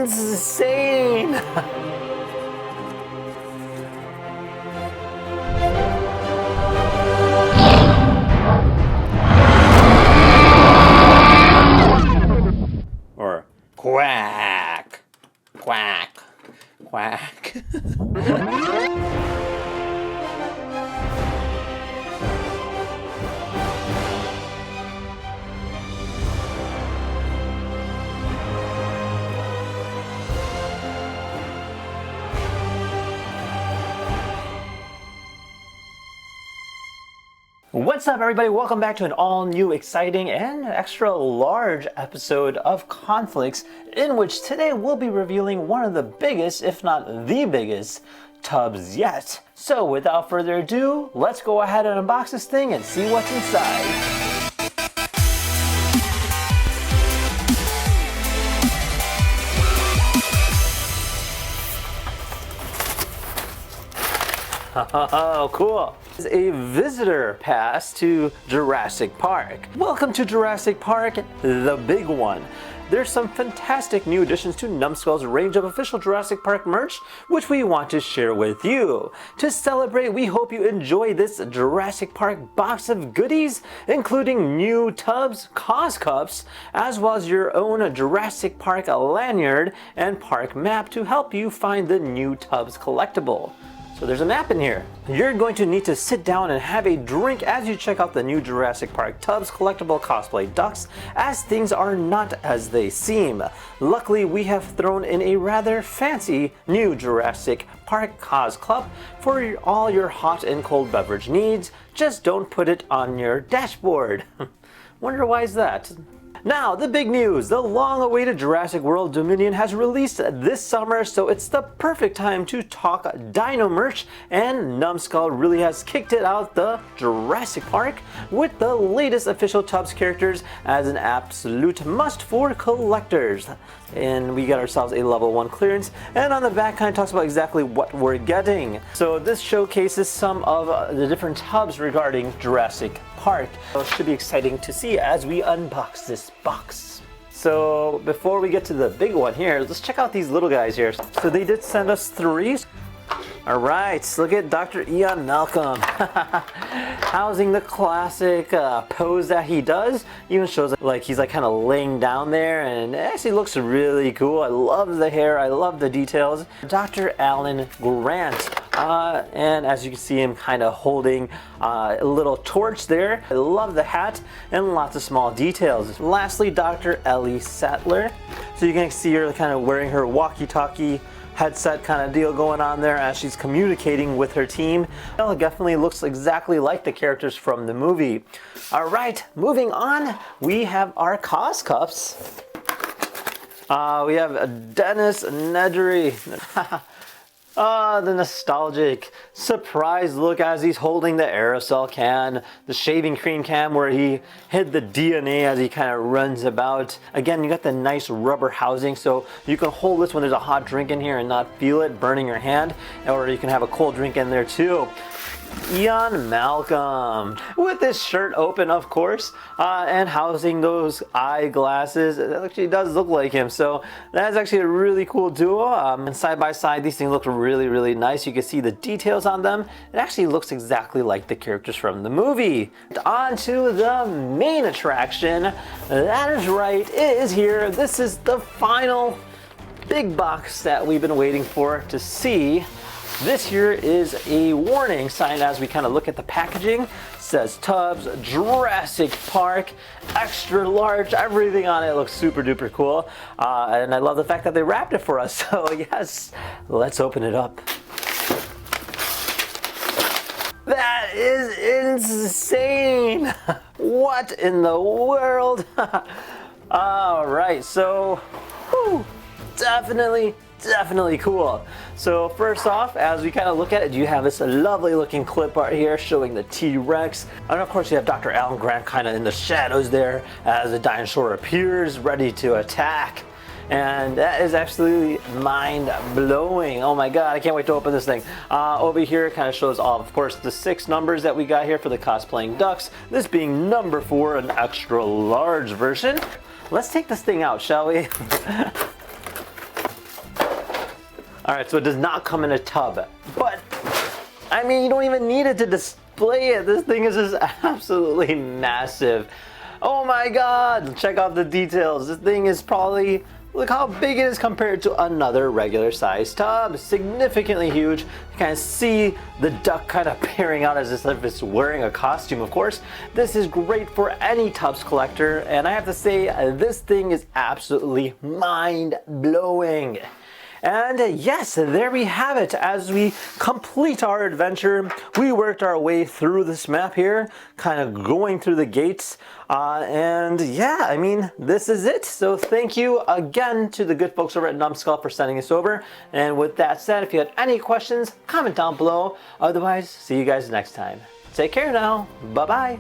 insane. Or quack, quack, quack. What's up, everybody? Welcome back to an all-new, exciting, and extra large episode of Conflicts, in which today we'll be revealing one of the biggest, if not the biggest, Tubbz Yet. So without further ado, let's go ahead and unbox this thing and see what's inside. Oh, cool. It's a visitor pass to Jurassic Park. Welcome to Jurassic Park, the big one. There's some fantastic new additions to Numskull's range of official Jurassic Park merch, which we want to share with you. To celebrate, we hope you enjoy this Jurassic Park box of goodies, including new Tubbz Cos Cups, as well as your own Jurassic Park lanyard and park map to help you find the new Tubbz collectible. So there's a map in here. You're going to need to sit down and have a drink as you check out the new Jurassic Park Tubbz collectible cosplay ducks, as things are not as they seem. Luckily, we have thrown in a rather fancy new Jurassic Park Cos Club for all your hot and cold beverage needs. Just don't put it on your dashboard. Wonder why is that? Now, the big news! The long-awaited Jurassic World Dominion has released this summer, so it's the perfect time to talk dino merch, and Numskull really has kicked it out the Jurassic Park with the latest official Tubbz characters as an absolute must for collectors. And we got ourselves a level 1 clearance, and on the back kind of talks about exactly what we're getting. So this showcases some of the different Tubbz regarding Jurassic Park. So it should be exciting to see as we unbox this box. So before we get to the big one here, let's check out these little guys here. So they did send us 3. Alright, look at Dr. Ian Malcom. Housing the classic pose that he does. Even shows like he's like kind of laying down there, and it actually looks really cool. I love the hair, I love the details. Dr. Alan Grant. And as you can see him kind of holding a little torch there. I love the hat and lots of small details. Lastly, Dr. Ellie Sattler. So you can see her kind of wearing her walkie-talkie headset kind of deal going on there as she's communicating with her team. Well, it definitely looks exactly like the characters from the movie. Alright, moving on, we have our Cos Cups. We have Dennis Nedry. The nostalgic surprise look as he's holding the aerosol can, the shaving cream can where he hid the DNA as he kind of runs about. Again, you got the nice rubber housing so you can hold this when there's a hot drink in here and not feel it burning your hand, or you can have a cold drink in there too. Ian Malcom with his shirt open, of course, and housing those eyeglasses. It actually does look like him, so that's actually a really cool duo. And side by side, these things look really nice. You can see the details on them. It actually looks exactly like the characters from the movie. On to the main attraction. That is right, it is here. This is the final big box that we've been waiting for to see. This here is a warning sign as we kind of look at the packaging. It says Tubbz Jurassic Park, extra large, everything on it looks super duper cool. And I love the fact that they wrapped it for us. So yes, let's open it up. That is insane! What in the world? Alright, so whew, definitely cool. So first off, as we kind of look at it, you have this lovely looking clip art here showing the T-Rex, and of course you have Dr. Alan Grant kind of in the shadows there as the dinosaur appears ready to attack. And that is absolutely mind-blowing. Oh my god, I can't wait to open this thing. Over here it kind of shows all, of course, the 6 numbers that we got here for the cosplaying ducks, this being number 4, an extra large version. Let's take this thing out, shall we? Alright, so it does not come in a tub, but I mean, you don't even need it to display it. This thing is just absolutely massive. Oh my god, check out the details. This thing is probably, look how big it is compared to another regular size tub. Significantly huge. You kind of see the duck kind of peering out as if it's wearing a costume, of course. This is great for any Tubbz collector, and I have to say, this thing is absolutely mind-blowing. And yes, there we have it. As we complete our adventure, we worked our way through this map here, kind of going through the gates. And yeah, I mean, this is it. So thank you again to the good folks over at Numskull for sending us over. And with that said, if you had any questions, comment down below. Otherwise, see you guys next time. Take care now. Bye-bye.